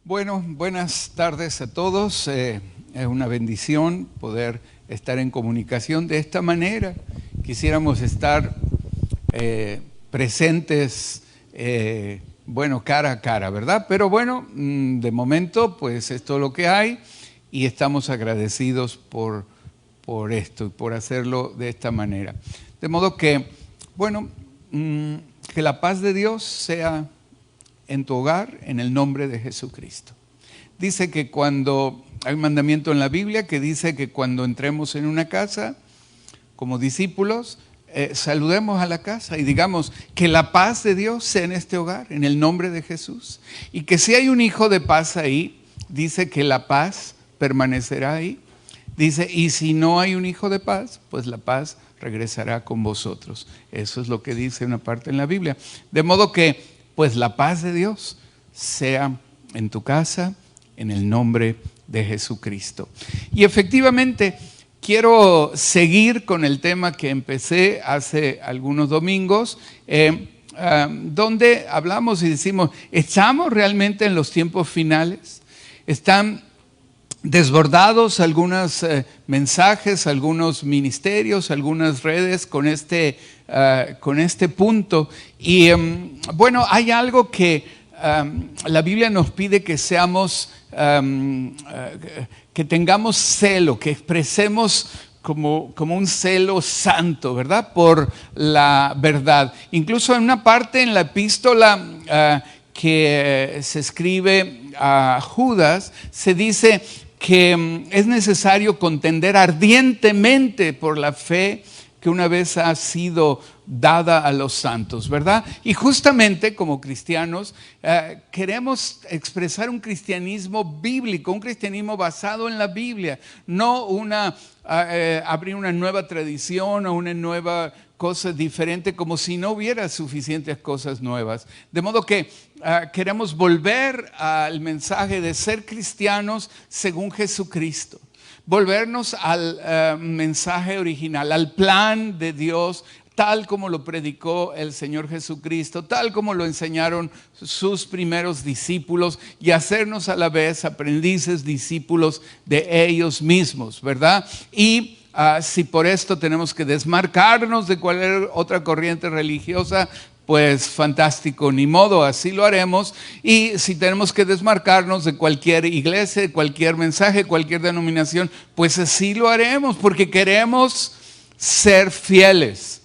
Bueno, buenas tardes a todos. Es una bendición poder estar en comunicación de esta manera. Quisiéramos estar presentes, cara a cara, ¿verdad? Pero bueno, de momento, pues es todo lo que hay y estamos agradecidos por esto y por hacerlo de esta manera. De modo que, que la paz de Dios sea en tu hogar, en el nombre de Jesucristo. Dice que cuando, hay un mandamiento en la Biblia que dice que cuando entremos en una casa, como discípulos, saludemos a la casa y digamos que la paz de Dios sea en este hogar, en el nombre de Jesús. Y que si hay un hijo de paz ahí, dice que la paz permanecerá ahí. Dice, y si no hay un hijo de paz, pues la paz regresará con vosotros. Eso es lo que dice una parte en la Biblia. De modo que, pues la paz de Dios sea en tu casa, en el nombre de Jesucristo. Y efectivamente, quiero seguir con el tema que empecé hace algunos domingos, donde hablamos y decimos, ¿estamos realmente en los tiempos finales? ¿Están desbordados algunos mensajes, algunos ministerios, algunas redes con este punto? Y hay algo que la Biblia nos pide que seamos, que tengamos celo, que expresemos como un celo santo, ¿verdad? Por la verdad. Incluso en una parte en la epístola que se escribe a Judas, se dice que es necesario contender ardientemente por la fe que una vez ha sido dada a los santos, ¿verdad? Y justamente como cristianos queremos expresar un cristianismo bíblico, un cristianismo basado en la Biblia, no abrir una nueva tradición o una nueva cosa diferente, como si no hubiera suficientes cosas nuevas. De modo que queremos volver al mensaje de ser cristianos según Jesucristo. Volvernos al mensaje original, al plan de Dios, tal como lo predicó el Señor Jesucristo, tal como lo enseñaron sus primeros discípulos, y hacernos a la vez aprendices, discípulos de ellos mismos, ¿verdad? Y si por esto tenemos que desmarcarnos de cualquier otra corriente religiosa, pues fantástico, ni modo, así lo haremos. Y si tenemos que desmarcarnos de cualquier iglesia, de cualquier mensaje, cualquier denominación, pues así lo haremos, porque queremos ser fieles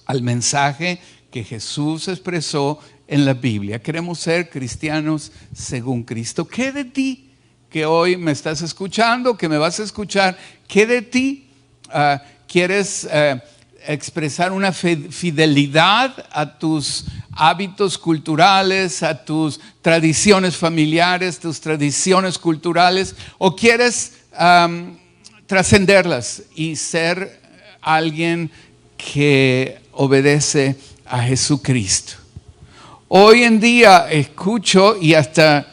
al mensaje que Jesús expresó en la Biblia. Queremos ser cristianos según Cristo. ¿Qué de ti que hoy me estás escuchando, que me vas a escuchar? ¿Qué de ti quieres expresar una fidelidad a tus hábitos culturales, a tus tradiciones familiares, tus tradiciones culturales, o quieres trascenderlas y ser alguien que obedece a Jesucristo? Hoy en día escucho, y hasta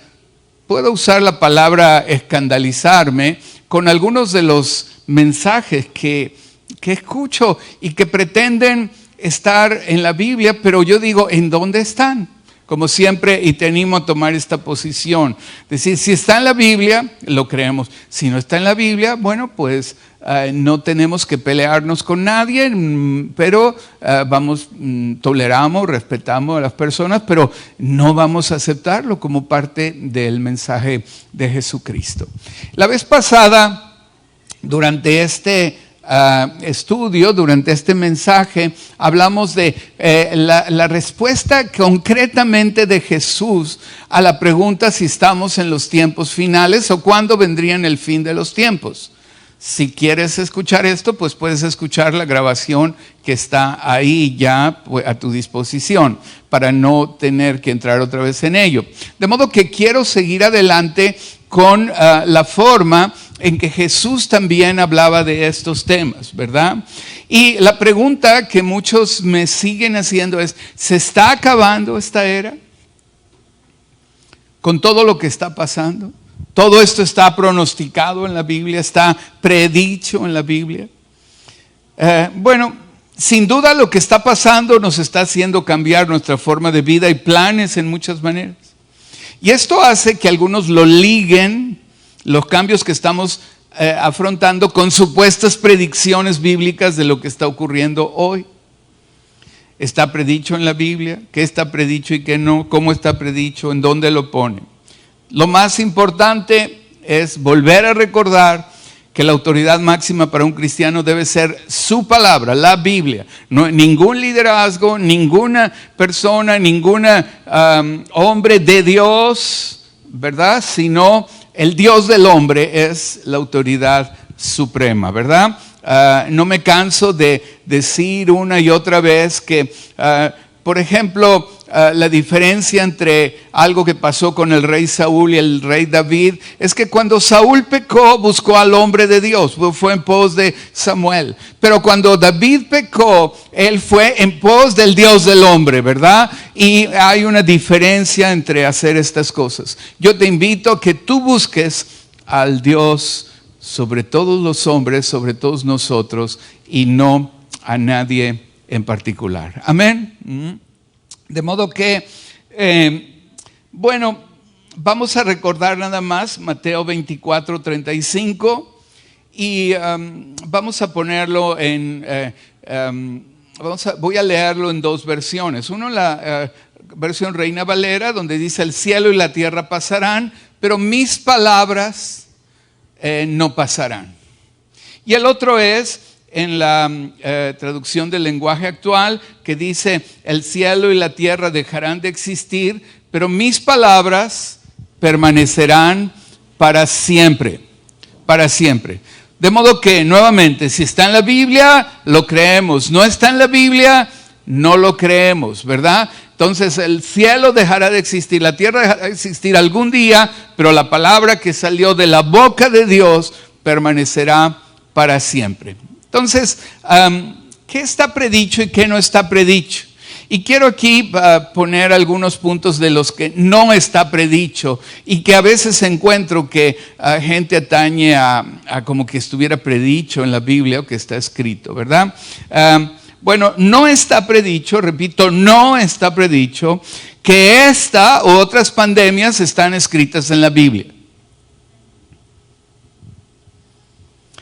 puedo usar la palabra escandalizarme, con algunos de los mensajes que escucho y que pretenden estar en la Biblia, pero yo digo, ¿en dónde están? Como siempre, y te animo a tomar esta posición. Decir, si está en la Biblia, lo creemos. Si no está en la Biblia, bueno, pues no tenemos que pelearnos con nadie, pero toleramos, respetamos a las personas, pero no vamos a aceptarlo como parte del mensaje de Jesucristo. La vez pasada, durante este estudio, durante este mensaje, hablamos de la respuesta concretamente de Jesús a la pregunta si estamos en los tiempos finales o cuándo vendría el fin de los tiempos. Si quieres escuchar esto, pues puedes escuchar la grabación que está ahí ya a tu disposición, para no tener que entrar otra vez en ello. De modo que quiero seguir adelante con la forma en que Jesús también hablaba de estos temas, ¿verdad? Y la pregunta que muchos me siguen haciendo es, ¿se está acabando esta era? Con todo lo que está pasando. Todo esto está pronosticado en la Biblia, está predicho en la Biblia. Sin duda lo que está pasando nos está haciendo cambiar nuestra forma de vida y planes en muchas maneras. Y esto hace que algunos lo liguen, los cambios que estamos afrontando, con supuestas predicciones bíblicas de lo que está ocurriendo hoy. ¿Está predicho en la Biblia? ¿Qué está predicho y qué no? ¿Cómo está predicho? ¿En dónde lo pone? Lo más importante es volver a recordar que la autoridad máxima para un cristiano debe ser su palabra, la Biblia. No, ningún liderazgo, ninguna persona, ningún hombre de Dios, ¿verdad? Sino el Dios del hombre es la autoridad suprema, ¿verdad? No me canso de decir una y otra vez que, por ejemplo, la diferencia entre algo que pasó con el rey Saúl y el rey David es que cuando Saúl pecó, buscó al hombre de Dios, fue en pos de Samuel. Pero cuando David pecó, él fue en pos del Dios del hombre, ¿verdad? Y hay una diferencia entre hacer estas cosas. Yo te invito a que tú busques al Dios sobre todos los hombres, sobre todos nosotros, y no a nadie en particular. Amén. De modo que, vamos a recordar nada más Mateo 24:35 y vamos a ponerlo voy a leerlo en dos versiones. Uno, la versión Reina Valera, donde dice: el cielo y la tierra pasarán, pero mis palabras no pasarán. Y el otro es en la traducción del lenguaje actual, que dice: el cielo y la tierra dejarán de existir, pero mis palabras permanecerán para siempre, para siempre. De modo que, nuevamente, si está en la Biblia, lo creemos. No está en la Biblia, no lo creemos, ¿verdad? Entonces el cielo dejará de existir, la tierra dejará de existir algún día, pero la palabra que salió de la boca de Dios permanecerá para siempre. Entonces, ¿qué está predicho y qué no está predicho? Y quiero aquí poner algunos puntos de los que no está predicho y que a veces encuentro que gente atañe a como que estuviera predicho en la Biblia o que está escrito, ¿verdad? No está predicho, repito, no está predicho que esta u otras pandemias están escritas en la Biblia.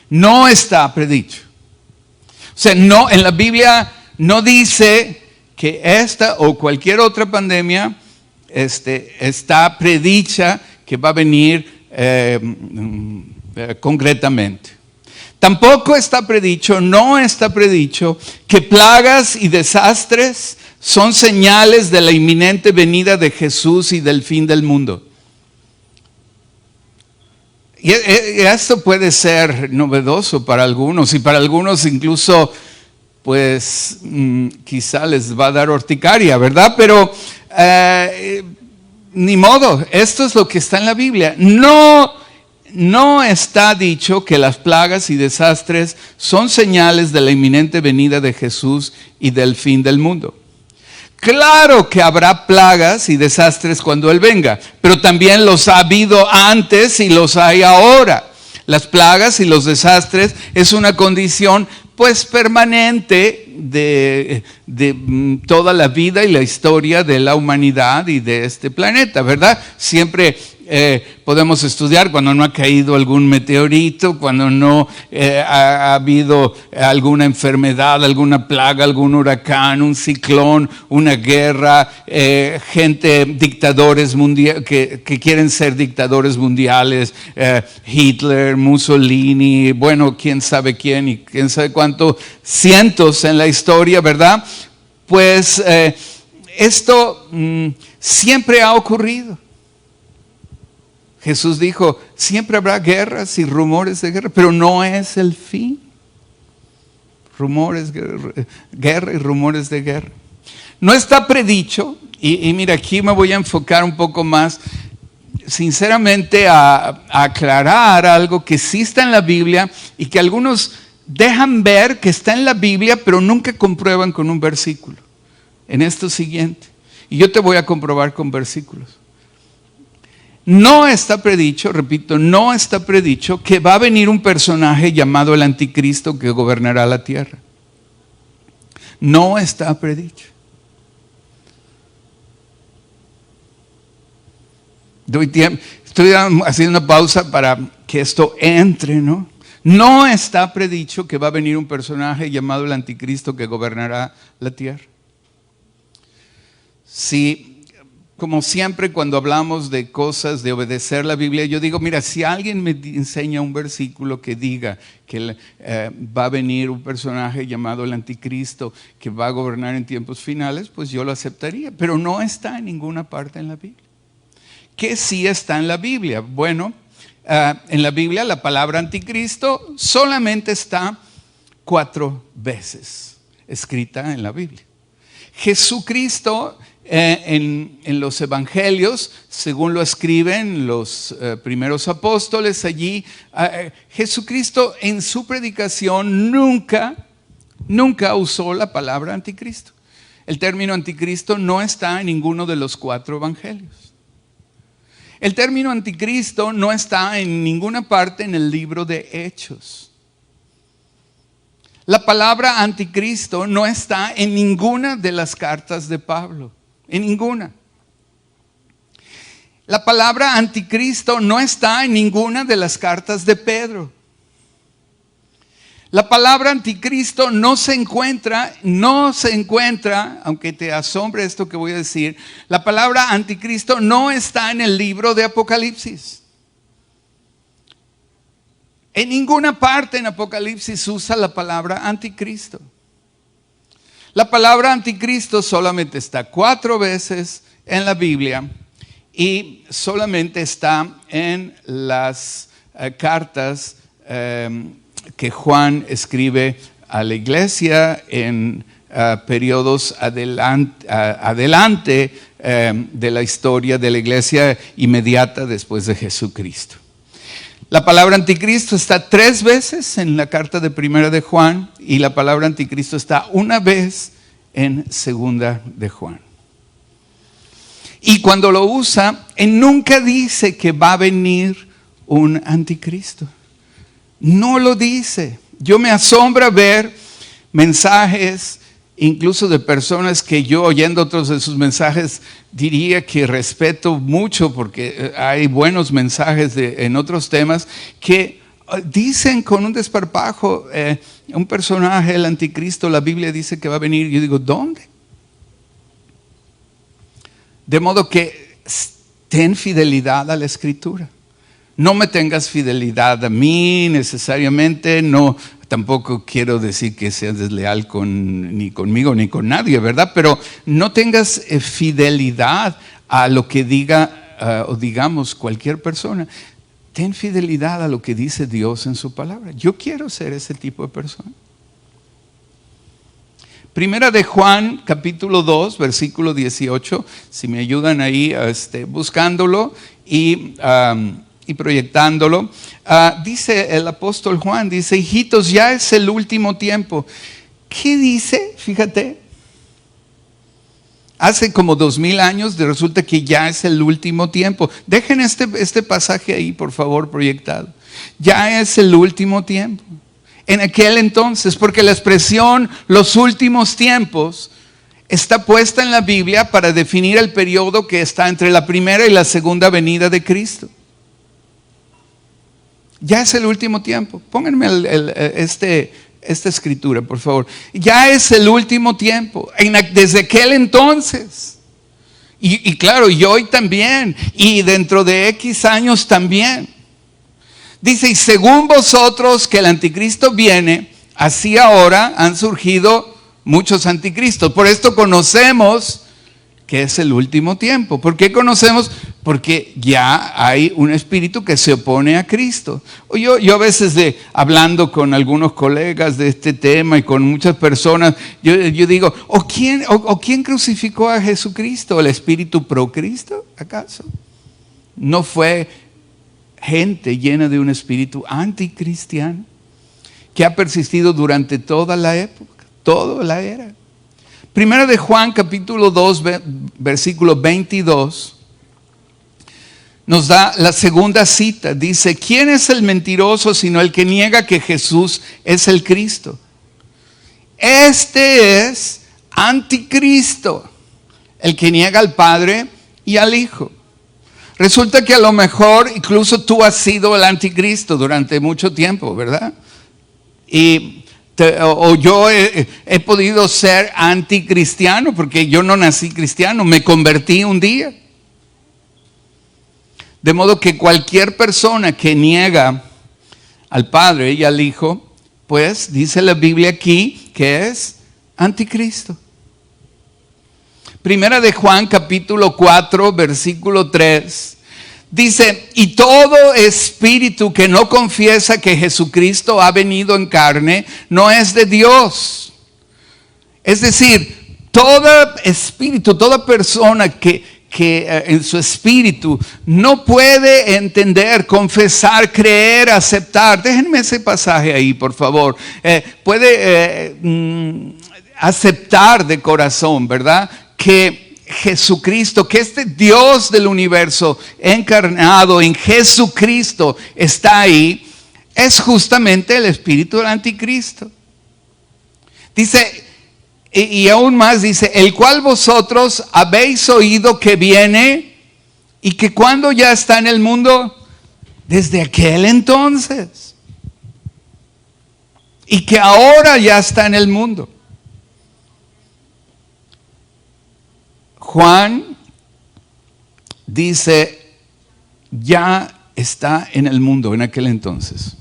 No está predicho. O sea, no, en la Biblia no dice que esta o cualquier otra pandemia está predicha que va a venir concretamente. Tampoco está predicho, no está predicho que plagas y desastres son señales de la inminente venida de Jesús y del fin del mundo. Y esto puede ser novedoso para algunos, y para algunos incluso, pues, quizá les va a dar urticaria, ¿verdad? Pero ni modo, esto es lo que está en la Biblia. No está dicho que las plagas y desastres son señales de la inminente venida de Jesús y del fin del mundo. Claro que habrá plagas y desastres cuando Él venga, pero también los ha habido antes y los hay ahora. Las plagas y los desastres es una condición pues permanente de toda la vida y la historia de la humanidad y de este planeta, ¿verdad? Siempre podemos estudiar cuando no ha caído algún meteorito, cuando no ha habido alguna enfermedad, alguna plaga, algún huracán, un ciclón, una guerra, dictadores mundiales que quieren ser dictadores mundiales, Hitler, Mussolini, quién sabe quién y quién sabe cuánto, cientos en la historia, ¿verdad? Pues esto siempre ha ocurrido. Jesús dijo: siempre habrá guerras y rumores de guerra, pero no es el fin. Guerra y rumores de guerra. No está predicho, y mira, aquí me voy a enfocar un poco más, sinceramente, a aclarar algo que sí está en la Biblia y que algunos dejan ver que está en la Biblia, pero nunca comprueban con un versículo. En esto siguiente, y yo te voy a comprobar con versículos. No está predicho, repito, no está predicho que va a venir un personaje llamado el Anticristo que gobernará la tierra. No está predicho. Doy tiempo, estoy haciendo una pausa para que esto entre, ¿no? No está predicho que va a venir un personaje llamado el Anticristo que gobernará la tierra. Sí, como siempre cuando hablamos de cosas, de obedecer la Biblia, yo digo, mira, si alguien me enseña un versículo que diga que va a venir un personaje llamado el Anticristo que va a gobernar en tiempos finales, pues yo lo aceptaría, pero no está en ninguna parte en la Biblia. ¿Qué sí está en la Biblia? Bueno, en la Biblia la palabra anticristo solamente está 4 veces escrita en la Biblia. Jesucristo en los evangelios, según lo escriben los primeros apóstoles allí, Jesucristo en su predicación nunca usó la palabra anticristo. El término anticristo no está en ninguno de los 4 evangelios. El término anticristo no está en ninguna parte en el libro de Hechos. La palabra anticristo no está en ninguna de las cartas de Pablo, en ninguna. La palabra anticristo no está en ninguna de las cartas de Pedro. La palabra anticristo no se encuentra, aunque te asombre esto que voy a decir, la palabra anticristo no está en el libro de Apocalipsis. En ninguna parte en Apocalipsis usa la palabra anticristo. La palabra anticristo solamente está 4 veces en la Biblia y solamente está en las cartas que Juan escribe a la iglesia en periodos adelante de la historia de la iglesia inmediata después de Jesucristo. La palabra anticristo está 3 veces en la carta de Primera de Juan y la palabra anticristo está 1 vez en Segunda de Juan. Y cuando lo usa, él nunca dice que va a venir un anticristo. No lo dice. Yo me asombra ver mensajes, incluso de personas que yo oyendo otros de sus mensajes diría que respeto mucho porque hay buenos mensajes en otros temas que dicen con un desparpajo un personaje, el anticristo, la Biblia dice que va a venir. Yo digo, ¿dónde? De modo que ten fidelidad a la Escritura. No me tengas fidelidad a mí necesariamente, no, tampoco quiero decir que seas desleal ni conmigo ni con nadie, ¿verdad? Pero no tengas fidelidad a lo que diga o digamos cualquier persona. Ten fidelidad a lo que dice Dios en su palabra. Yo quiero ser ese tipo de persona. Primera de Juan, capítulo 2, versículo 18, si me ayudan ahí buscándolo y proyectándolo, dice el apóstol Juan, dice, hijitos, ya es el último tiempo. ¿Qué dice? Fíjate, hace como 2000 años resulta que ya es el último tiempo. Dejen este pasaje ahí, por favor, proyectado. Ya es el último tiempo. En aquel entonces, porque la expresión los últimos tiempos está puesta en la Biblia para definir el periodo que está entre la primera y la segunda venida de Cristo. Ya es el último tiempo. Pónganme esta escritura, por favor. Ya es el último tiempo. Desde aquel entonces. Y claro, y hoy también. Y dentro de X años también. Dice, y según vosotros que el anticristo viene, así ahora han surgido muchos anticristos. Por esto conocemos que es el último tiempo. ¿Por qué conocemos? Porque ya hay un espíritu que se opone a Cristo. Yo a veces hablando con algunos colegas de este tema y con muchas personas, yo digo, ¿quién crucificó a Jesucristo? ¿El espíritu pro Cristo, acaso? ¿No fue gente llena de un espíritu anticristiano que ha persistido durante toda la época, toda la era? Primera de Juan, capítulo 2, versículo 22, nos da la segunda cita. Dice, ¿quién es el mentiroso sino el que niega que Jesús es el Cristo? Este es anticristo, el que niega al Padre y al Hijo. Resulta que a lo mejor incluso tú has sido el anticristo durante mucho tiempo, ¿verdad? O yo he podido ser anticristiano porque yo no nací cristiano, me convertí un día. De modo que cualquier persona que niega al Padre y al Hijo, pues dice la Biblia aquí que es anticristo. Primera de Juan capítulo 4 versículo 3 dice: y todo espíritu que no confiesa que Jesucristo ha venido en carne no es de Dios. Es decir, todo espíritu, toda persona que en su espíritu no puede entender, confesar, creer, aceptar. Déjenme ese pasaje ahí, por favor. Puede aceptar de corazón, ¿verdad? Que Jesucristo, que este Dios del universo encarnado en Jesucristo está ahí, es justamente el espíritu del anticristo. Dice, y aún más dice, el cual vosotros habéis oído que viene y que cuando ya está en el mundo, desde aquel entonces, y que ahora ya está en el mundo. Juan dice, ya está en el mundo en aquel entonces.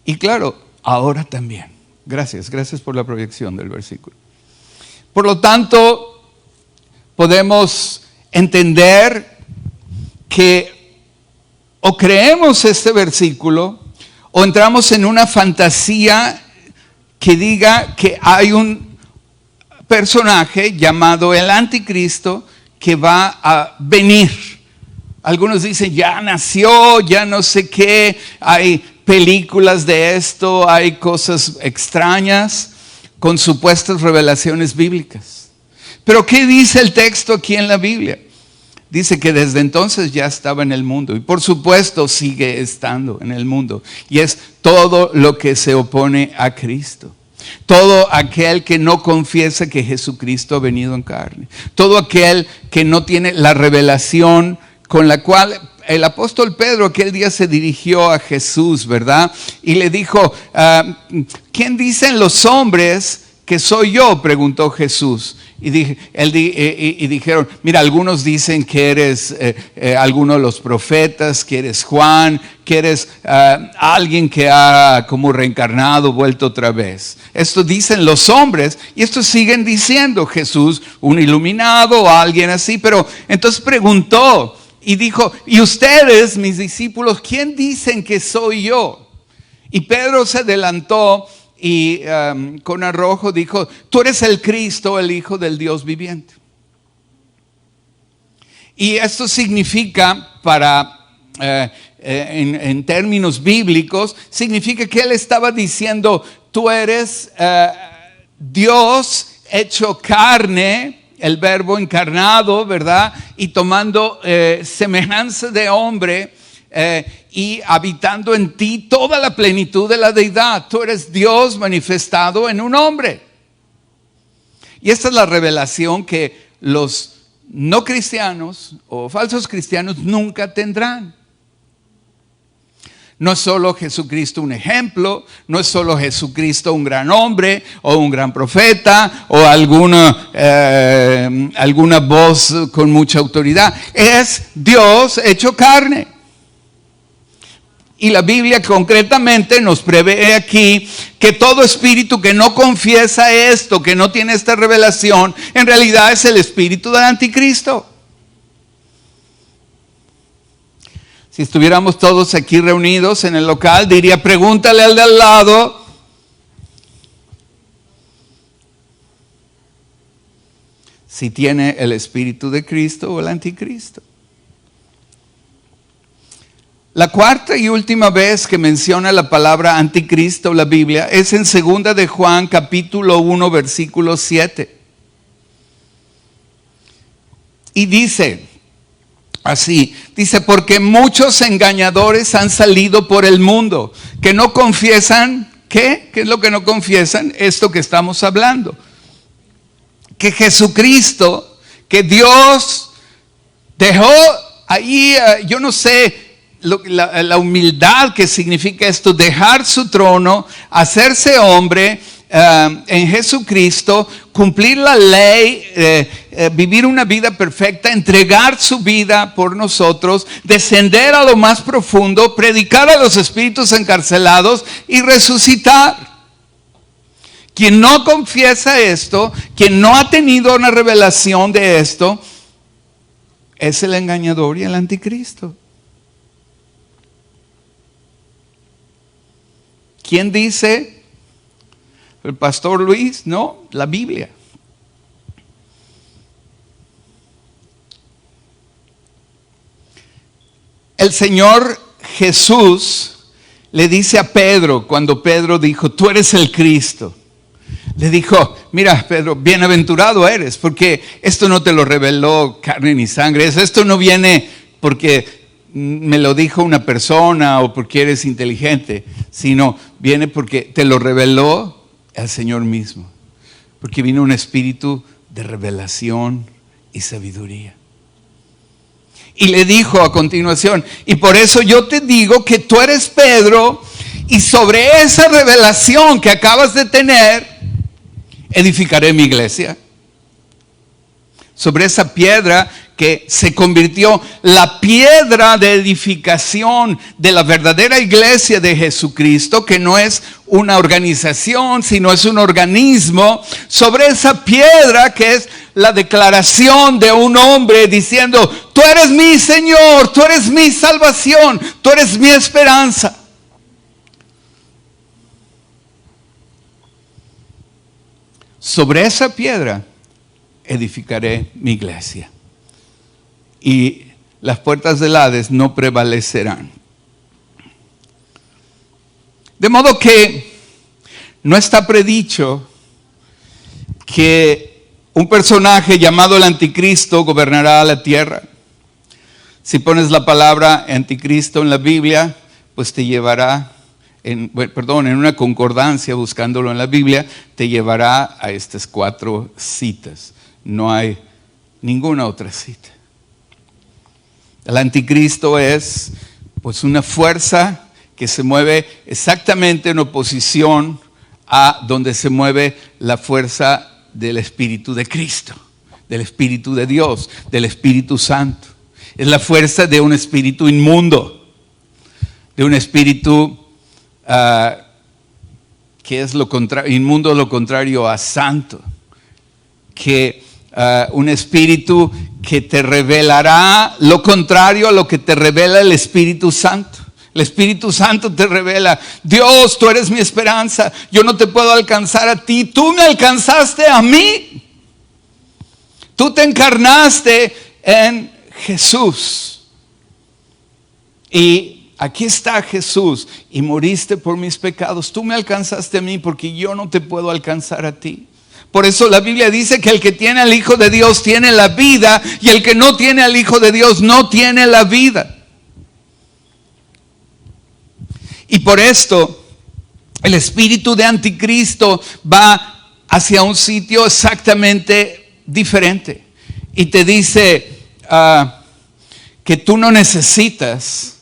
Y claro, ahora también. Gracias por la proyección del versículo. Por lo tanto, podemos entender que o creemos este versículo o entramos en una fantasía que diga que hay un personaje llamado el anticristo que va a venir. Algunos dicen ya nació, ya no sé qué, hay películas de esto, hay cosas extrañas con supuestas revelaciones bíblicas. Pero ¿qué dice el texto aquí en la Biblia? Dice que desde entonces ya estaba en el mundo y por supuesto sigue estando en el mundo. Y es todo lo que se opone a Cristo. Todo aquel que no confiesa que Jesucristo ha venido en carne. Todo aquel que no tiene la revelación con la cual el apóstol Pedro aquel día se dirigió a Jesús, ¿verdad? Y le dijo, ¿quién dicen los hombres que soy yo? Preguntó Jesús. Y dijeron, mira, algunos dicen que eres alguno de los profetas, que eres Juan, que eres alguien que ha como reencarnado, vuelto otra vez. Esto dicen los hombres y estos siguen diciendo Jesús, un iluminado o alguien así. Pero entonces preguntó y dijo, ¿y ustedes, mis discípulos, quién dicen que soy yo? Y Pedro se adelantó y con arrojo dijo, tú eres el Cristo, el Hijo del Dios viviente. Y esto significa en términos bíblicos, significa que él estaba diciendo, tú eres Dios hecho carne, el verbo encarnado, ¿verdad? Y tomando semejanza de hombre y habitando en ti toda la plenitud de la deidad. Tú eres Dios manifestado en un hombre. Y esta es la revelación que los no cristianos o falsos cristianos nunca tendrán. No es solo Jesucristo un ejemplo, no es solo Jesucristo un gran hombre o un gran profeta o alguna voz con mucha autoridad. Es Dios hecho carne. Y la Biblia concretamente nos prevé aquí que todo espíritu que no confiesa esto, que no tiene esta revelación, en realidad es el espíritu del anticristo. Si estuviéramos todos aquí reunidos en el local, diría, pregúntale al de al lado si tiene el espíritu de Cristo o el anticristo. La cuarta y última vez que menciona la palabra anticristo la Biblia es en 2 de Juan capítulo 1 versículo 7. Y dice así, dice, porque muchos engañadores han salido por el mundo que no confiesan, ¿qué? ¿Qué es lo que no confiesan? Esto que estamos hablando. Que Jesucristo, que Dios Dejó ahí, yo no sé, la humildad que significa esto, dejar su trono, hacerse hombre en Jesucristo, cumplir la ley, vivir una vida perfecta, entregar su vida por nosotros, descender a lo más profundo, predicar a los espíritus encarcelados y resucitar. Quien no confiesa esto, quien no ha tenido una revelación de esto, es el engañador y el anticristo. ¿Quién dice? ¿El pastor Luis? No, la Biblia. El Señor Jesús le dice a Pedro, cuando Pedro dijo, tú eres el Cristo. Le dijo, mira Pedro, bienaventurado eres, porque esto no te lo reveló carne ni sangre. Esto no viene porque me lo dijo una persona o porque eres inteligente, sino viene porque te lo reveló el Señor mismo. Porque vino un espíritu de revelación y sabiduría. Y le dijo a continuación, y por eso yo te digo que tú eres Pedro, y sobre esa revelación que acabas de tener, edificaré mi iglesia. Sobre esa piedra que se convirtió la piedra de edificación de la verdadera iglesia de Jesucristo, que no es una organización, sino es un organismo. Sobre esa piedra que es la declaración de un hombre diciendo, tú eres mi Señor, tú eres mi salvación, tú eres mi esperanza. Sobre esa piedra edificaré mi iglesia, y las puertas del Hades no prevalecerán. De modo que no está predicho que un personaje llamado el anticristo gobernará la tierra. Si pones la palabra anticristo en la Biblia, pues te llevará, en una concordancia buscándolo en la Biblia, te llevará a estas 4 citas. No hay ninguna otra cita. El anticristo es pues una fuerza que se mueve exactamente en oposición a donde se mueve la fuerza del Espíritu de Cristo, del Espíritu de Dios, del Espíritu Santo. Es la fuerza de un espíritu inmundo, de un espíritu que es lo contrario, inmundo, lo contrario a santo, que un espíritu que te revelará lo contrario a lo que te revela el Espíritu Santo. El Espíritu Santo te revela, Dios, tú eres mi esperanza, yo no te puedo alcanzar a ti, tú me alcanzaste a mí. Tú te encarnaste en Jesús. Y aquí está Jesús, y moriste por mis pecados. Tú me alcanzaste a mí porque yo no te puedo alcanzar a ti. Por eso la Biblia dice que el que tiene al Hijo de Dios tiene la vida, y el que no tiene al Hijo de Dios no tiene la vida. Y por esto el espíritu de anticristo va hacia un sitio exactamente diferente. Y te dice que tú no necesitas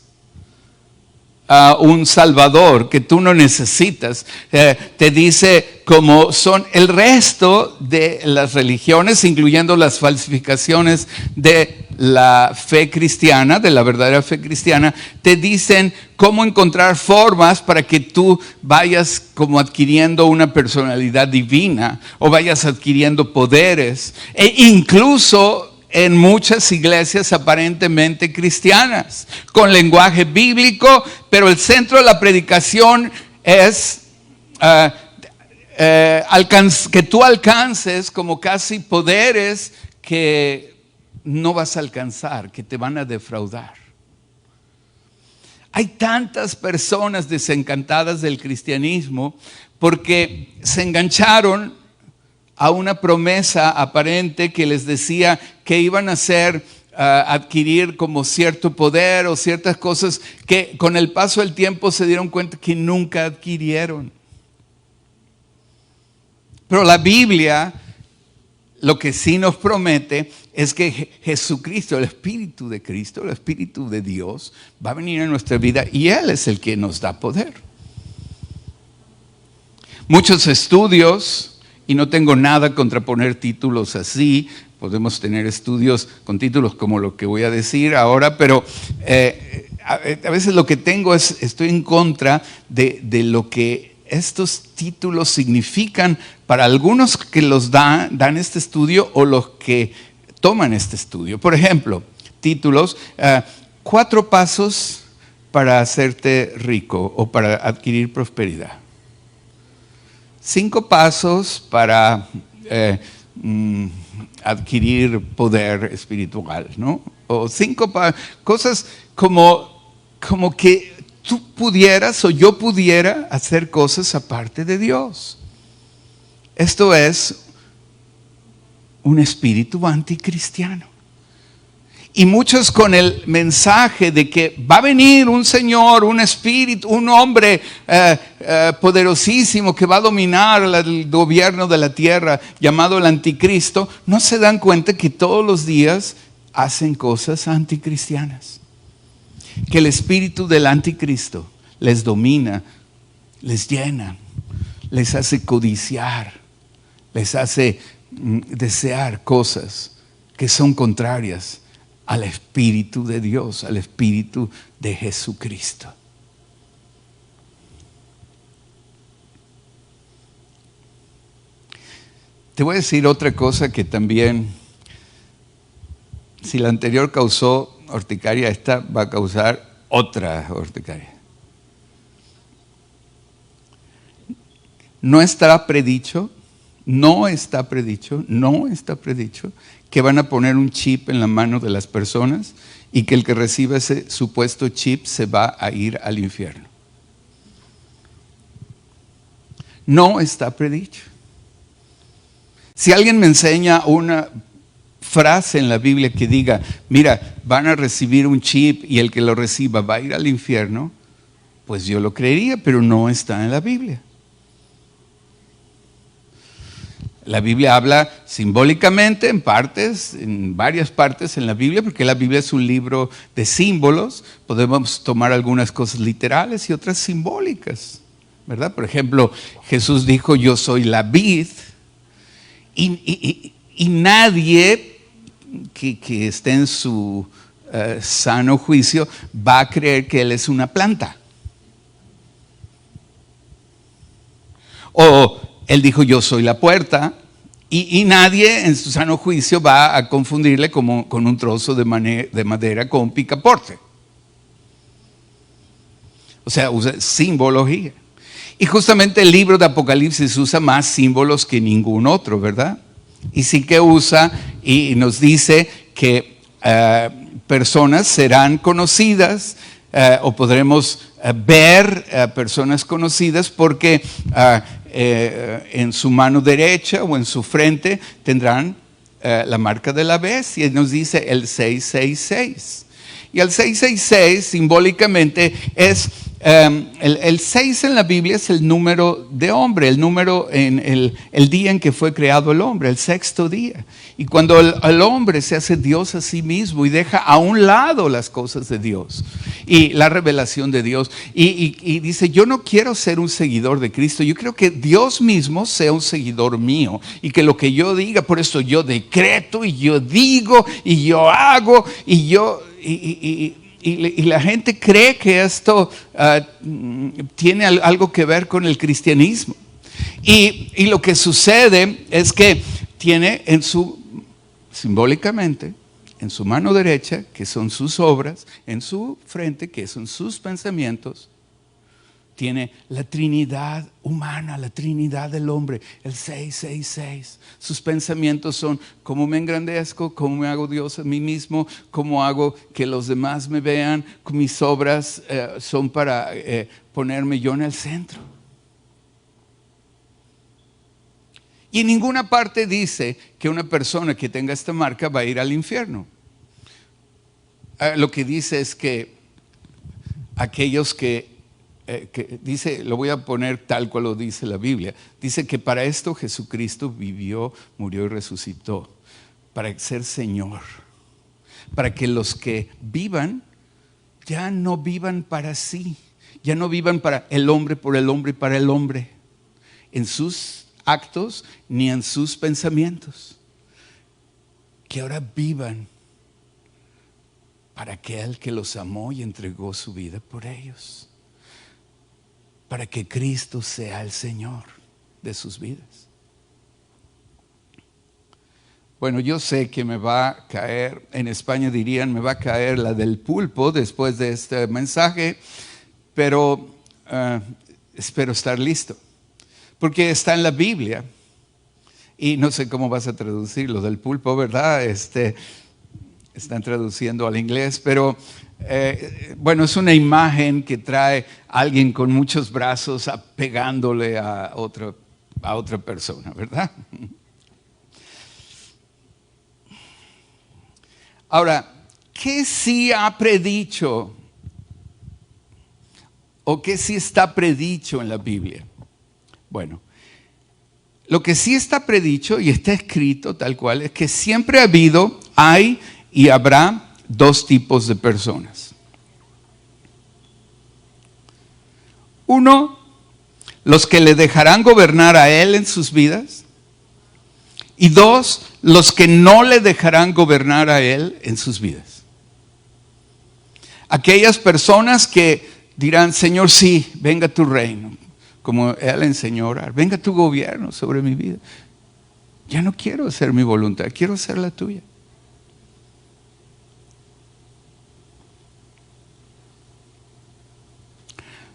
un salvador, que tú no necesitas. Te dice como son el resto de las religiones, incluyendo las falsificaciones de la fe cristiana, de la verdadera fe cristiana. Te dicen cómo encontrar formas para que tú vayas como adquiriendo una personalidad divina, o vayas adquiriendo poderes, e incluso en muchas iglesias aparentemente cristianas, con lenguaje bíblico, pero el centro de la predicación es que tú alcances como casi poderes que no vas a alcanzar, que te van a defraudar. Hay tantas personas desencantadas del cristianismo porque se engancharon a una promesa aparente que les decía que iban a adquirir como cierto poder o ciertas cosas que con el paso del tiempo se dieron cuenta que nunca adquirieron. Pero la Biblia lo que sí nos promete es que Jesucristo, el Espíritu de Cristo, el Espíritu de Dios, va a venir a nuestra vida y Él es el que nos da poder. Muchos estudios, y no tengo nada contra poner títulos así, podemos tener estudios con títulos como lo que voy a decir ahora, pero a veces lo que tengo es, estoy en contra de lo que estos títulos significan para algunos que los dan este estudio o los que toman este estudio. Por ejemplo, títulos, 4 pasos para hacerte rico o para adquirir prosperidad. 5 pasos para adquirir poder espiritual, ¿no? O 5 cosas como que tú pudieras o yo pudiera hacer cosas aparte de Dios. Esto es un espíritu anticristiano. Y muchos con el mensaje de que va a venir un Señor, un espíritu, un hombre poderosísimo que va a dominar el gobierno de la tierra, llamado el anticristo, no se dan cuenta que todos los días hacen cosas anticristianas. Que el espíritu del anticristo les domina, les llena, les hace codiciar, les hace desear cosas que son contrarias al Espíritu de Dios, al Espíritu de Jesucristo. Te voy a decir otra cosa que también, si la anterior causó urticaria, esta va a causar otra urticaria. No está predicho que van a poner un chip en la mano de las personas y que el que reciba ese supuesto chip se va a ir al infierno. No está predicho. Si alguien me enseña una frase en la Biblia que diga, mira, van a recibir un chip y el que lo reciba va a ir al infierno, pues yo lo creería, pero no está en la Biblia. La Biblia habla simbólicamente en varias partes en la Biblia, porque la Biblia es un libro de símbolos. Podemos tomar algunas cosas literales y otras simbólicas, ¿verdad? Por ejemplo, Jesús dijo, yo soy la vid, y nadie que esté en su sano juicio va a creer que Él es una planta. O Él dijo, yo soy la puerta, y nadie en su sano juicio va a confundirle con un trozo de madera con un picaporte. O sea, usa simbología. Y justamente el libro de Apocalipsis usa más símbolos que ningún otro, ¿verdad? Y sí que usa y nos dice que personas serán conocidas o podremos ver personas conocidas porque en su mano derecha o en su frente tendrán la marca de la bestia. Y nos dice el 666. Y el 666 simbólicamente es, el 6 en la Biblia es el número de hombre, el número en el día en que fue creado el hombre, el 6º día. Y cuando el hombre se hace Dios a sí mismo y deja a un lado las cosas de Dios y la revelación de Dios y dice, yo no quiero ser un seguidor de Cristo, yo quiero que Dios mismo sea un seguidor mío y que lo que yo diga, por eso yo decreto y yo digo y yo hago y yo... Y la gente cree que esto tiene algo que ver con el cristianismo. Y lo que sucede es que tiene simbólicamente, en su mano derecha, que son sus obras, en su frente, que son sus pensamientos, tiene la Trinidad humana, la Trinidad del hombre, el 666. Sus pensamientos son cómo me engrandezco, cómo me hago Dios a mí mismo, cómo hago que los demás me vean, mis obras son para ponerme yo en el centro. Y en ninguna parte dice que una persona que tenga esta marca va a ir al infierno. Lo que dice es que aquellos que que dice, lo voy a poner tal cual lo dice la Biblia, dice que para esto Jesucristo vivió, murió y resucitó, para ser Señor, para que los que vivan ya no vivan para sí, ya no vivan para el hombre, por el hombre y para el hombre, en sus actos ni en sus pensamientos, que ahora vivan para aquel que los amó y entregó su vida por ellos, para que Cristo sea el Señor de sus vidas. Bueno, yo sé que me va a caer, en España dirían, me va a caer la del pulpo después de este mensaje, pero espero estar listo, porque está en la Biblia, y no sé cómo vas a traducir lo del pulpo, ¿verdad? Están traduciendo al inglés, pero bueno, es una imagen que trae a alguien con muchos brazos pegándole a otra persona, ¿verdad? Ahora, ¿qué sí ha predicho o qué sí está predicho en la Biblia? Bueno, lo que sí está predicho y está escrito tal cual es que siempre ha habido, hay y habrá dos tipos de personas. Uno, los que le dejarán gobernar a él en sus vidas. Y dos, los que no le dejarán gobernar a él en sus vidas. Aquellas personas que dirán, Señor, sí, venga tu reino. Como él enseñó a orar, venga tu gobierno sobre mi vida. Ya no quiero hacer mi voluntad, quiero hacer la tuya.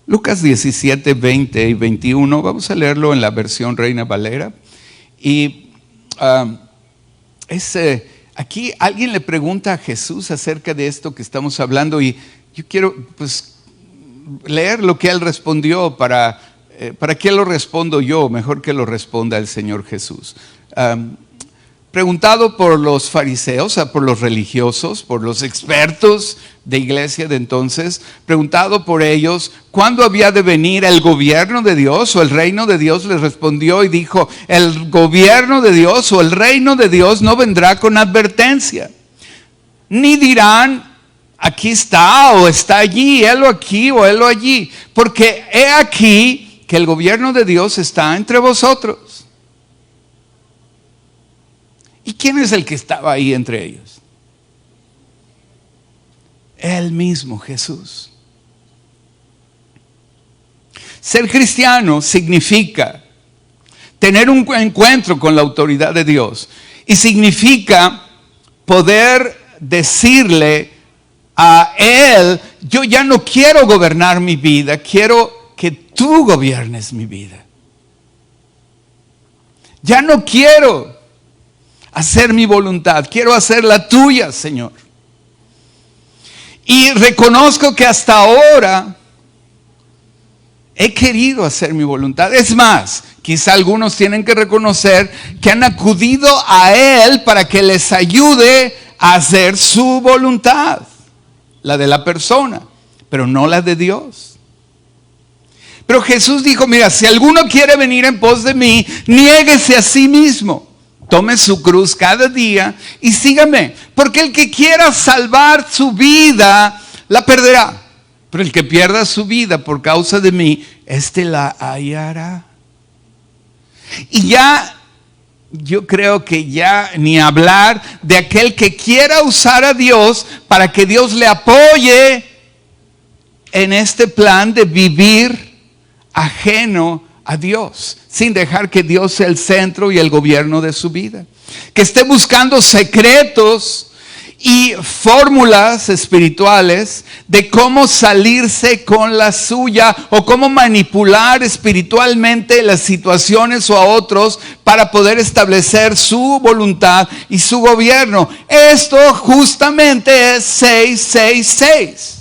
Lucas 17, 20 y 21, vamos a leerlo en la versión Reina Valera. Y aquí alguien le pregunta a Jesús acerca de esto que estamos hablando, y yo quiero leer lo que él respondió para qué lo respondo yo, mejor que lo responda el Señor Jesús. Preguntado por los fariseos, o sea, por los religiosos, por los expertos de iglesia de entonces, preguntado por ellos, ¿cuándo había de venir el gobierno de Dios o el reino de Dios? Les respondió y dijo, el gobierno de Dios o el reino de Dios no vendrá con advertencia, ni dirán, aquí está o está allí, helo aquí o helo allí, porque he aquí que el gobierno de Dios está entre vosotros. ¿Y quién es el que estaba ahí entre ellos? Él mismo, Jesús. Ser cristiano significa tener un encuentro con la autoridad de Dios. Y significa poder decirle a Él, yo ya no quiero gobernar mi vida, quiero que tú gobiernes mi vida. Ya no quiero hacer mi voluntad, quiero hacer la tuya, Señor. Y reconozco que hasta ahora he querido hacer mi voluntad. Es más, quizá algunos tienen que reconocer que han acudido a Él para que les ayude a hacer su voluntad, la de la persona, pero no la de Dios. Pero Jesús dijo, mira, si alguno quiere venir en pos de mí, niéguese a sí mismo. Tome su cruz cada día y sígame. Porque el que quiera salvar su vida, la perderá. Pero el que pierda su vida por causa de mí, éste la hallará. Y ya, yo creo que ya ni hablar de aquel que quiera usar a Dios para que Dios le apoye en este plan de vivir ajeno a Dios, sin dejar que Dios sea el centro y el gobierno de su vida. Que esté buscando secretos y fórmulas espirituales de cómo salirse con la suya o cómo manipular espiritualmente las situaciones o a otros para poder establecer su voluntad y su gobierno. Esto justamente es 666.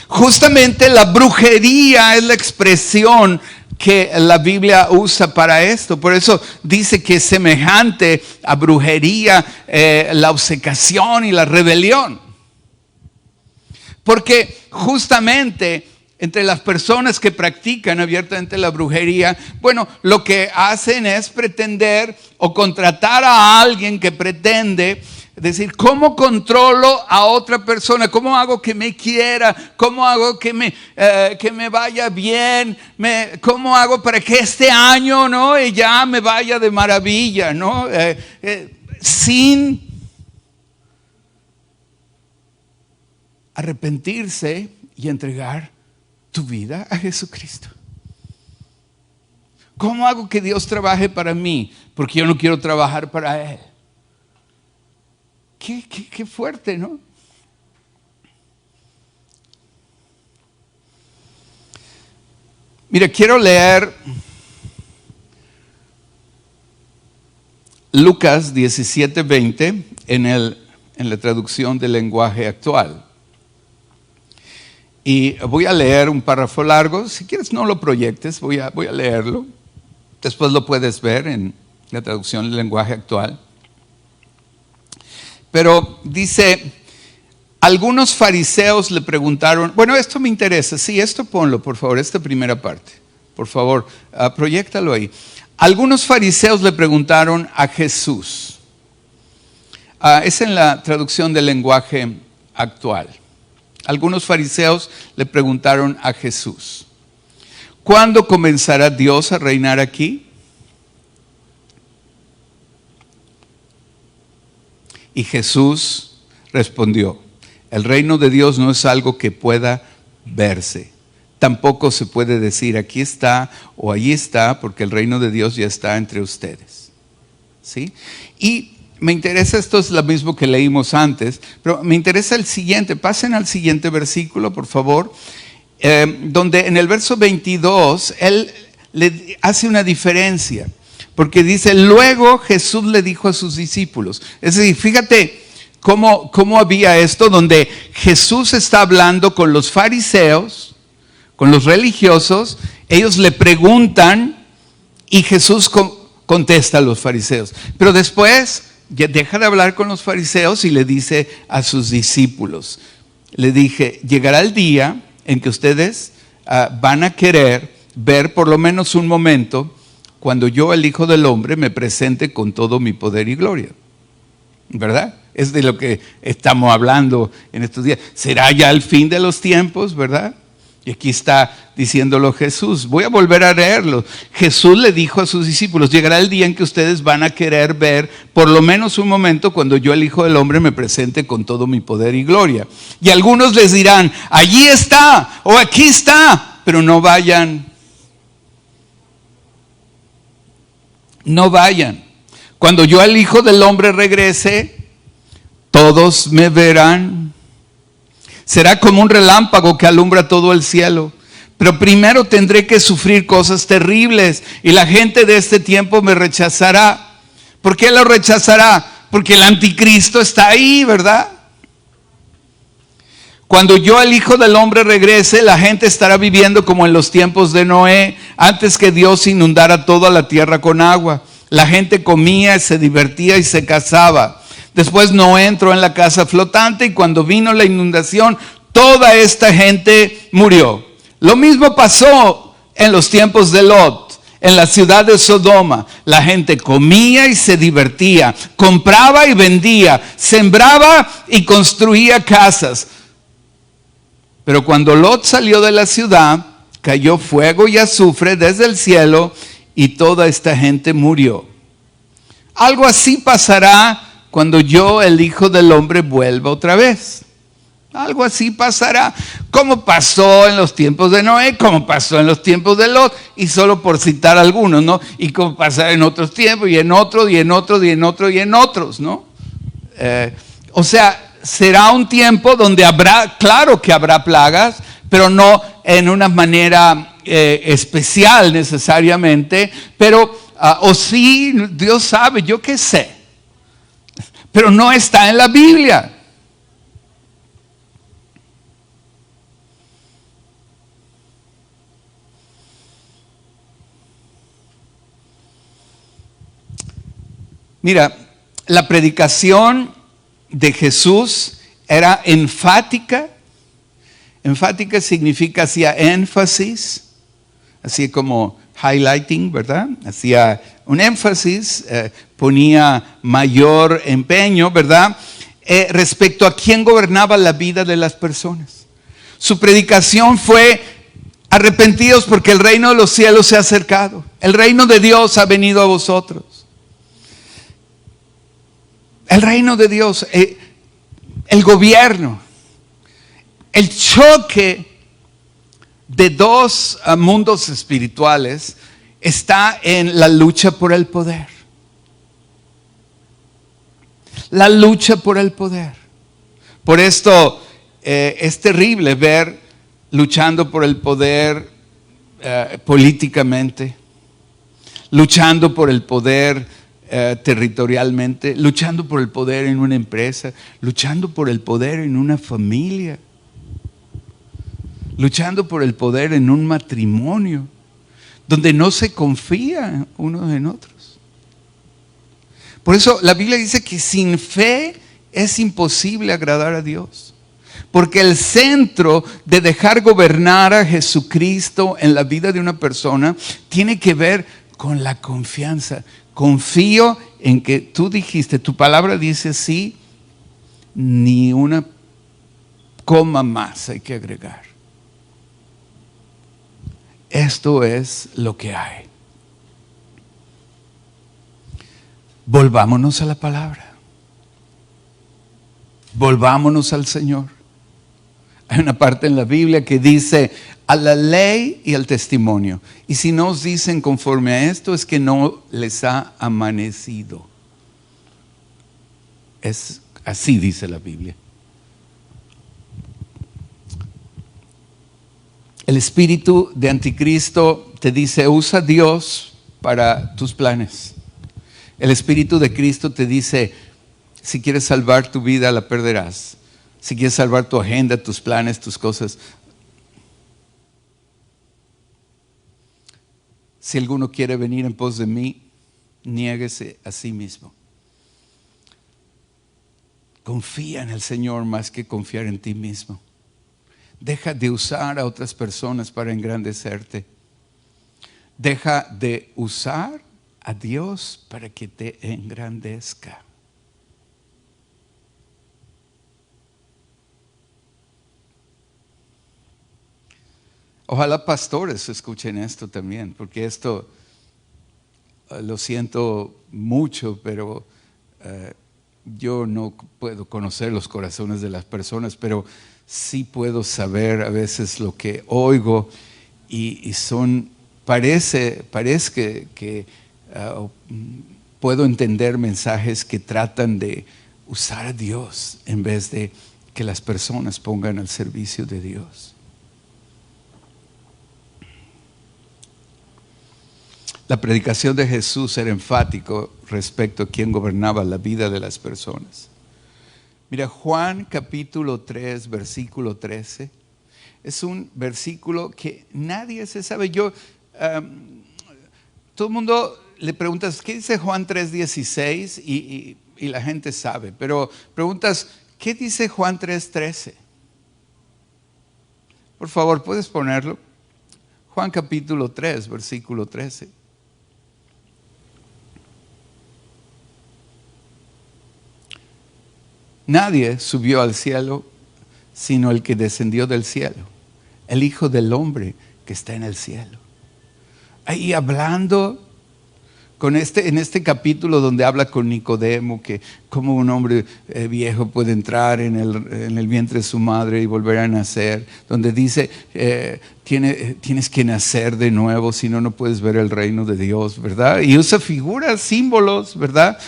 Justamente la brujería es la expresión que la Biblia usa para esto. Por eso dice que es semejante a brujería la obcecación y la rebelión. Porque justamente entre las personas que practican abiertamente la brujería, bueno, lo que hacen es pretender o contratar a alguien que pretende decir, ¿cómo controlo a otra persona? ¿Cómo hago que me quiera? ¿Cómo hago que me vaya bien? ¿Cómo hago para que este año, ¿no?, ya me vaya de maravilla, ¿no? Sin arrepentirse y entregar tu vida a Jesucristo. ¿Cómo hago que Dios trabaje para mí? Porque yo no quiero trabajar para Él. Qué fuerte, ¿no? Mira, quiero leer Lucas 17:20 en la traducción del lenguaje actual. Y voy a leer un párrafo largo. Si quieres, no lo proyectes, voy a leerlo. Después lo puedes ver en la traducción del lenguaje actual. Pero dice, algunos fariseos le preguntaron, bueno, esto me interesa, sí, esto ponlo, por favor, esta primera parte, por favor, proyéctalo ahí. Algunos fariseos le preguntaron a Jesús, es en la traducción del lenguaje actual. Algunos fariseos le preguntaron a Jesús, ¿cuándo comenzará Dios a reinar aquí? Y Jesús respondió, el reino de Dios no es algo que pueda verse. Tampoco se puede decir aquí está o allí está, porque el reino de Dios ya está entre ustedes. ¿Sí? Y me interesa, esto es lo mismo que leímos antes, pero me interesa el siguiente. Pasen al siguiente versículo, por favor, donde en el verso 22 él le hace una diferencia. Porque dice, luego Jesús le dijo a sus discípulos. Es decir, fíjate cómo había esto, donde Jesús está hablando con los fariseos, con los religiosos. Ellos le preguntan y Jesús contesta a los fariseos. Pero después ya deja de hablar con los fariseos y le dice a sus discípulos. Le dije, llegará el día en que ustedes van a querer ver por lo menos un momento cuando yo, el Hijo del Hombre, me presente con todo mi poder y gloria. ¿Verdad? Es de lo que estamos hablando en estos días. ¿Será ya el fin de los tiempos, verdad? Y aquí está diciéndolo Jesús. Voy a volver a leerlo. Jesús le dijo a sus discípulos, llegará el día en que ustedes van a querer ver por lo menos un momento cuando yo, el Hijo del Hombre, me presente con todo mi poder y gloria. Y algunos les dirán, allí está o aquí está, pero no vayan. No vayan. Cuando yo, el Hijo del Hombre, regrese, todos me verán. Será como un relámpago que alumbra todo el cielo. Pero primero tendré que sufrir cosas terribles y la gente de este tiempo me rechazará. ¿Por qué lo rechazará? Porque el anticristo está ahí, ¿verdad? Cuando yo, el Hijo del Hombre, regrese, la gente estará viviendo como en los tiempos de Noé, antes que Dios inundara toda la tierra con agua. La gente comía, se divertía y se casaba. Después Noé entró en la casa flotante y cuando vino la inundación, toda esta gente murió. Lo mismo pasó en los tiempos de Lot, en la ciudad de Sodoma. La gente comía y se divertía, compraba y vendía, sembraba y construía casas. Pero cuando Lot salió de la ciudad, cayó fuego y azufre desde el cielo y toda esta gente murió. Algo así pasará cuando yo, el Hijo del Hombre, vuelva otra vez. Algo así pasará, como pasó en los tiempos de Noé, como pasó en los tiempos de Lot, y solo por citar algunos, ¿no? Y como pasará en otros tiempos, y en otros, y en otros, y en otros, y en otros, ¿no? O sea, será un tiempo donde habrá, claro que habrá plagas, pero no en una manera especial necesariamente, pero, o sí, Dios sabe, yo qué sé, pero no está en la Biblia. Mira, la predicación de Jesús era enfática Enfática significa hacía énfasis, así como highlighting, ¿verdad? Hacía un énfasis, ponía mayor empeño, ¿verdad? Respecto a quién gobernaba la vida de las personas. Su predicación fue: arrepentidos porque el reino de los cielos se ha acercado. El reino de Dios ha venido a vosotros. El reino de Dios, el gobierno, el choque de dos mundos espirituales está en la lucha por el poder. La lucha por el poder. Por esto es terrible ver luchando por el poder políticamente, luchando por el poder territorialmente, luchando por el poder en una empresa, luchando por el poder en una familia, luchando por el poder en un matrimonio, donde no se confía unos en otros. Por eso la Biblia dice que sin fe es imposible agradar a Dios. Porque el centro de dejar gobernar a Jesucristo en la vida de una persona tiene que ver con la confianza. Confío en que tú dijiste, tu palabra dice sí, ni una coma más hay que agregar. Esto es lo que hay. Volvámonos a la palabra. Volvámonos al Señor. Hay una parte en la Biblia que dice a la ley y al testimonio. Y si no os dicen conforme a esto, es que no les ha amanecido. Es así dice la Biblia. El espíritu de anticristo te dice: usa a Dios para tus planes. El espíritu de Cristo te dice: si quieres salvar tu vida, la perderás. Si quieres salvar tu agenda, tus planes, tus cosas. Si alguno quiere venir en pos de mí, niéguese a sí mismo. Confía en el Señor más que confiar en ti mismo. Deja de usar a otras personas para engrandecerte. Deja de usar a Dios para que te engrandezca. Ojalá pastores escuchen esto también, porque esto lo siento mucho, pero yo no puedo conocer los corazones de las personas, pero sí puedo saber a veces lo que oigo y parece que puedo entender mensajes que tratan de usar a Dios en vez de que las personas pongan al servicio de Dios. La predicación de Jesús era enfático respecto a quién gobernaba la vida de las personas. Mira, Juan capítulo 3, versículo 13, es un versículo que nadie se sabe. Todo el mundo le preguntas, ¿qué dice Juan 3:16? Y la gente sabe, pero preguntas, ¿qué dice Juan 3:13? Por favor, ¿puedes ponerlo? Juan capítulo 3, versículo 13. Nadie subió al cielo sino el que descendió del cielo, el Hijo del Hombre que está en el cielo. Ahí hablando en este capítulo donde habla con Nicodemo, que como un hombre viejo puede entrar en el vientre de su madre y volver a nacer, donde dice tienes que nacer de nuevo, si no, no puedes ver el reino de Dios, ¿verdad? Y usa figuras, símbolos, ¿verdad?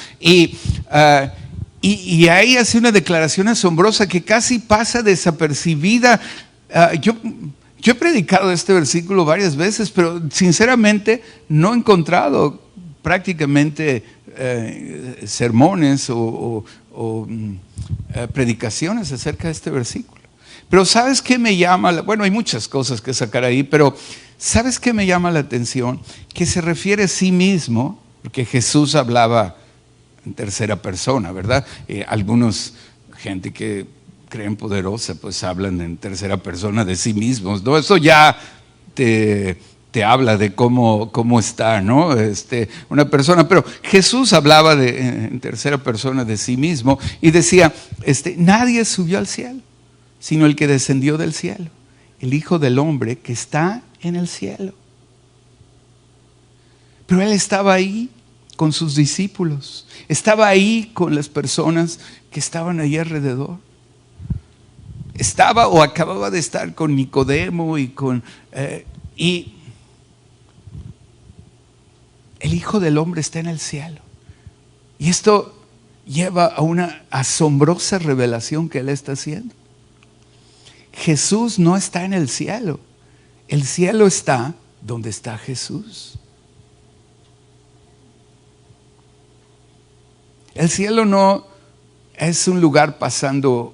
Y ahí hace una declaración asombrosa que casi pasa desapercibida. Yo he predicado este versículo varias veces, pero sinceramente no he encontrado prácticamente sermones o predicaciones acerca de este versículo. Pero ¿sabes qué me llama? Bueno, hay muchas cosas que sacar ahí, pero ¿sabes qué me llama la atención? Que se refiere a sí mismo, porque Jesús hablaba en tercera persona, ¿verdad? Algunos, gente que creen poderosa, pues hablan en tercera persona de sí mismos, ¿no? Eso ya te habla de cómo está, ¿no? Una persona, pero Jesús hablaba en tercera persona de sí mismo y decía, nadie subió al cielo, sino el que descendió del cielo, el Hijo del Hombre que está en el cielo. Pero Él estaba ahí con sus discípulos, estaba ahí con las personas que estaban ahí alrededor. Estaba o acababa de estar con Nicodemo y el Hijo del Hombre está en el cielo. Y esto lleva a una asombrosa revelación que Él está haciendo. Jesús no está en el cielo. El cielo está donde está Jesús. El cielo no es un lugar pasando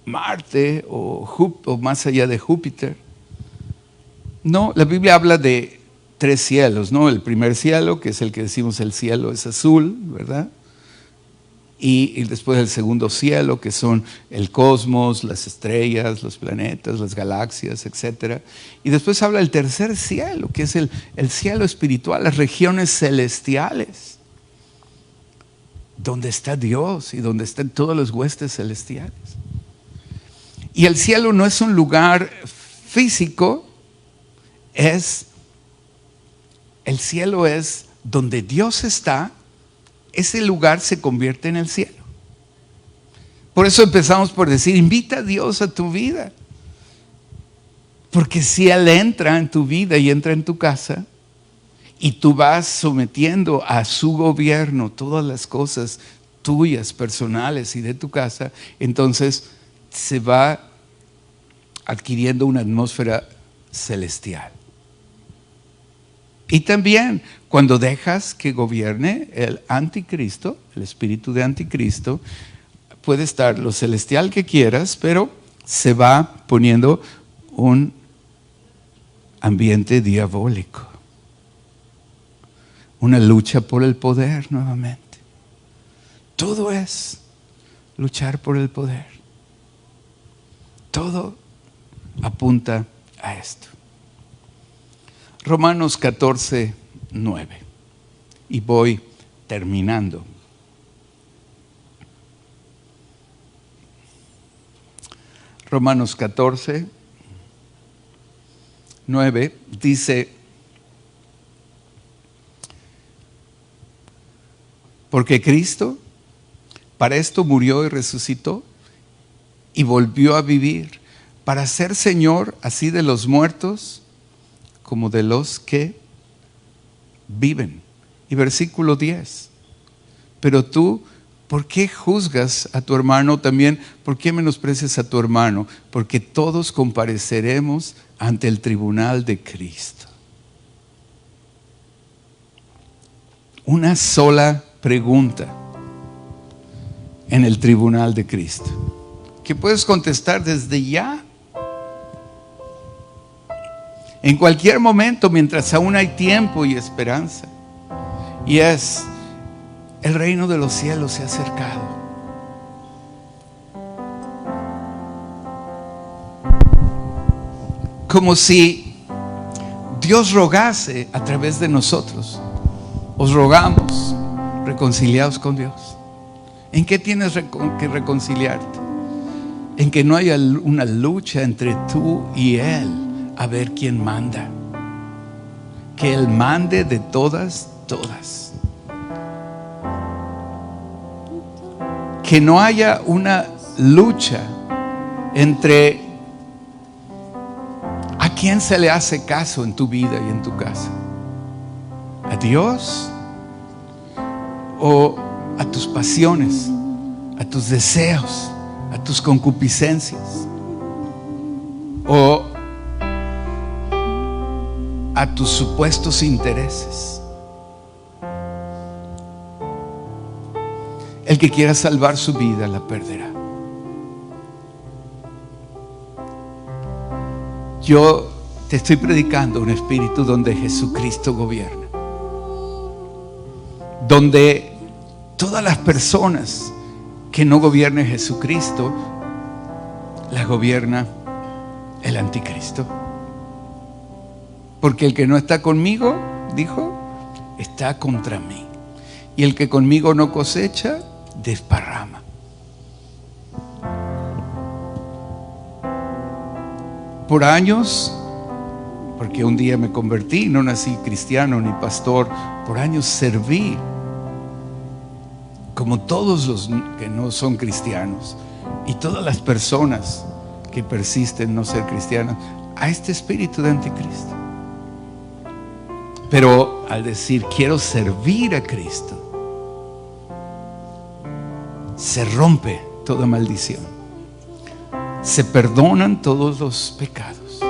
Marte o más allá de Júpiter. No, la Biblia habla de 3 cielos, ¿no? El primer cielo, que es el que decimos el cielo es azul, ¿verdad? Y después el segundo cielo, que son el cosmos, las estrellas, los planetas, las galaxias, etc. Y después habla del tercer cielo, que es el cielo espiritual, las regiones celestiales, donde está Dios y donde están todos los huestes celestiales. Y el cielo no es un lugar físico, el cielo es donde Dios está. Ese lugar se convierte en el cielo. Por eso empezamos por decir, invita a Dios a tu vida. Porque si Él entra en tu vida y entra en tu casa, y tú vas sometiendo a su gobierno todas las cosas tuyas, personales y de tu casa, entonces se va adquiriendo una atmósfera celestial. Y también cuando dejas que gobierne el anticristo, el espíritu de anticristo, puede estar lo celestial que quieras, pero se va poniendo un ambiente diabólico. Una lucha por el poder nuevamente. Todo es luchar por el poder. Todo apunta a esto. Romanos 14, 9. Y voy terminando. Romanos 14, 9 dice: porque Cristo para esto murió y resucitó y volvió a vivir, para ser Señor así de los muertos como de los que viven. Y versículo 10. Pero tú, ¿por qué juzgas a tu hermano? También, ¿por qué menosprecias a tu hermano? Porque todos compareceremos ante el tribunal de Cristo. Una sola pregunta en el tribunal de Cristo, que puedes contestar desde ya. En cualquier momento, mientras aún hay tiempo y esperanza. Y es: el reino de los cielos se ha acercado. Como si Dios rogase a través de nosotros. Os rogamos, reconciliaos con Dios. ¿En qué tienes que reconciliarte? En que no haya una lucha entre tú y Él. A ver quién manda. Que Él mande de todas. Que no haya una lucha entre a quién se le hace caso en tu vida y en tu casa. ¿A Dios? ¿O a tus pasiones, a tus deseos, a tus concupiscencias? ¿O a tus supuestos intereses? El que quiera salvar su vida la perderá. Yo te estoy predicando un espíritu donde Jesucristo gobierna, donde todas las personas que no gobierne Jesucristo la gobierna el anticristo. Porque el que no está conmigo, dijo, está contra mí. Y el que conmigo no cosecha, desparrama. Por años, porque un día me convertí, no nací cristiano ni pastor, por años serví, como todos los que no son cristianos y todas las personas que persisten en no ser cristianas, a este espíritu de anticristo. Pero al decir quiero servir a Cristo, se rompe toda maldición, se perdonan todos los pecados.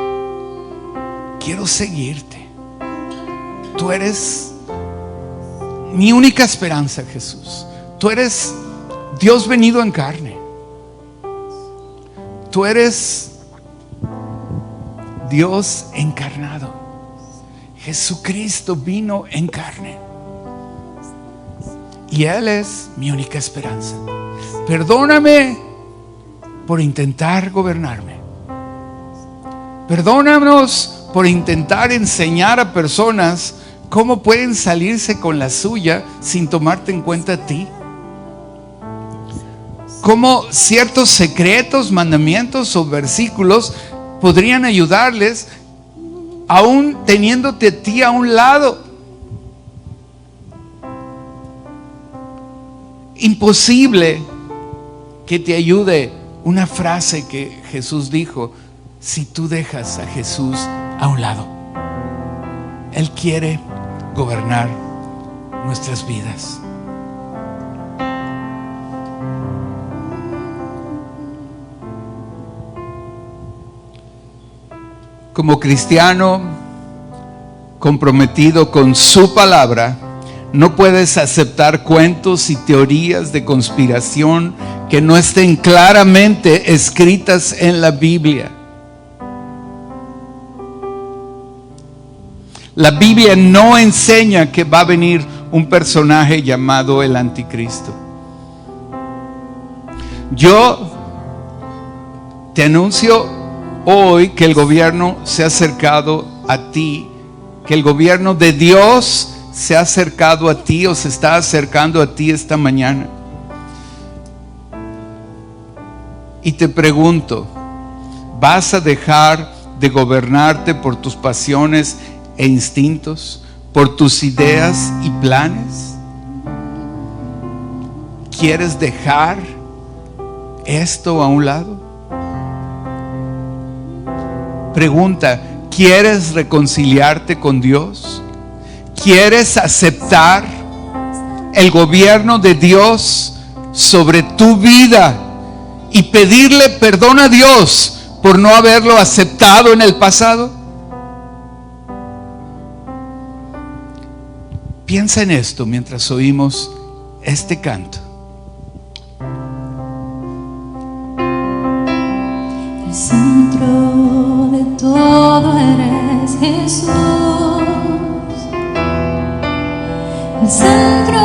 Quiero seguirte. Tú eres mi única esperanza, Jesús. Tú eres Dios venido en carne. Tú eres Dios encarnado. Jesucristo vino en carne. Y Él es mi única esperanza. Perdóname por intentar gobernarme. Perdónanos por intentar enseñar a personas cómo pueden salirse con la suya sin tomarte en cuenta a ti. Cómo ciertos secretos, mandamientos o versículos podrían ayudarles aún teniéndote a ti a un lado. Imposible que te ayude una frase que Jesús dijo si tú dejas a Jesús a un lado. Él quiere gobernar nuestras vidas. Como cristiano comprometido con su palabra, no puedes aceptar cuentos y teorías de conspiración que no estén claramente escritas en la Biblia. La Biblia no enseña que va a venir un personaje llamado el anticristo. Yo te anuncio hoy que el gobierno se ha acercado a ti, que el gobierno de Dios se ha acercado a ti o se está acercando a ti esta mañana. Y te pregunto, ¿vas a dejar de gobernarte por tus pasiones e instintos, por tus ideas y planes? ¿Quieres dejar esto a un lado? Pregunta, ¿quieres reconciliarte con Dios? ¿Quieres aceptar el gobierno de Dios sobre tu vida y pedirle perdón a Dios por no haberlo aceptado en el pasado? Piensa en esto mientras oímos este canto. El centro de todo eres Jesús. El centro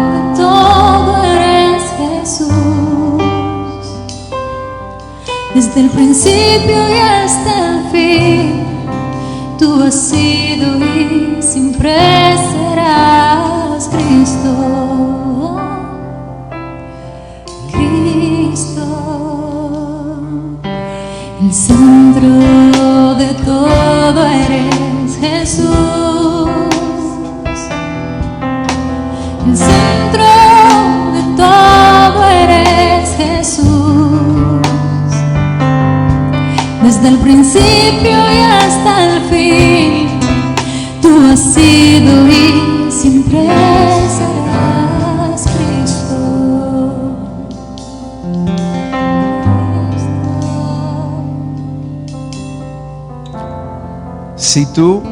de todo eres Jesús. Desde el principio y hasta el fin, tú has sido y siempre serás Cristo. Cristo. El centro de todo eres Jesús. El centro de todo eres Jesús. Desde el principio y hasta el fin, tú has sido y siempre serás Cristo. Si tú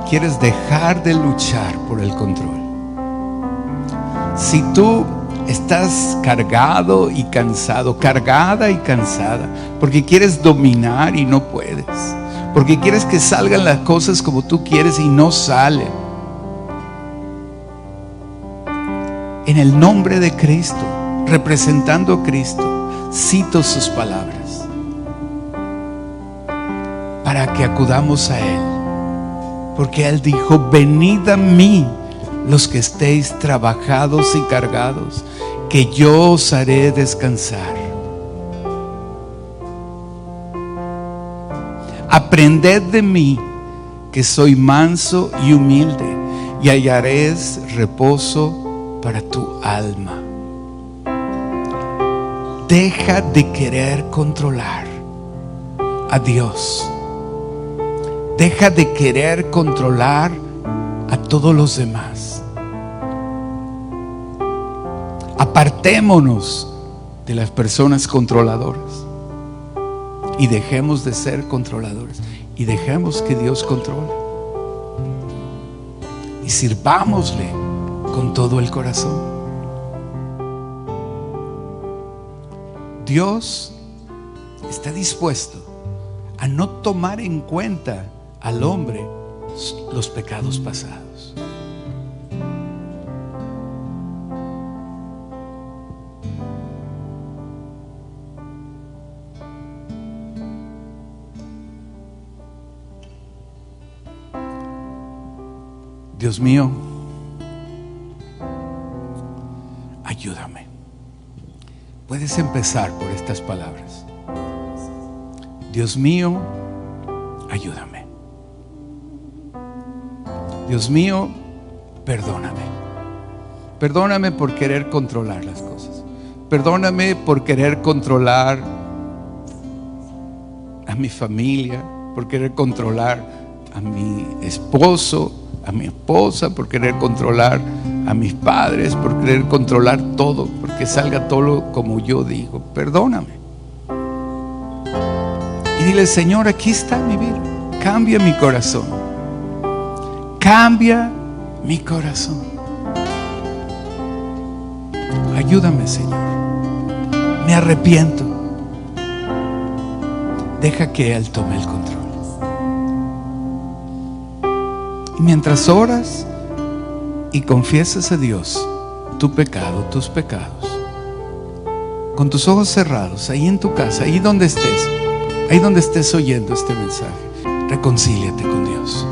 quieres dejar de luchar por el control, si tú estás cargado y cansado, cargada y cansada, porque quieres dominar y no puedes, porque quieres que salgan las cosas como tú quieres y no salen, en el nombre de Cristo, representando a Cristo, cito sus palabras, para que acudamos a Él. Porque Él dijo: venid a mí los que estéis trabajados y cargados, que yo os haré descansar. Aprended de mí, que soy manso y humilde, y hallaréis reposo para tu alma. Deja de querer controlar a Dios. Deja de querer controlar a todos los demás. Apartémonos de las personas controladoras y dejemos de ser controladores y dejemos que Dios controle y sirvámosle con todo el corazón. Dios está dispuesto a no tomar en cuenta al hombre los pecados pasados. Dios mío, ayúdame. Puedes empezar por estas palabras. Dios mío, ayúdame. Dios mío, perdóname. Perdóname por querer controlar las cosas. Perdóname por querer controlar a mi familia, por querer controlar a mi esposo, a mi esposa, por querer controlar a mis padres, por querer controlar todo, porque salga todo como yo digo. Perdóname. Y dile: Señor, aquí está mi vida. Cambia mi corazón. Cambia mi corazón. Ayúdame, Señor. Me arrepiento. Deja que Él tome el control. Y mientras oras y confiesas a Dios tu pecado, tus pecados, con tus ojos cerrados, ahí en tu casa, ahí donde estés oyendo este mensaje, reconcíliate con Dios.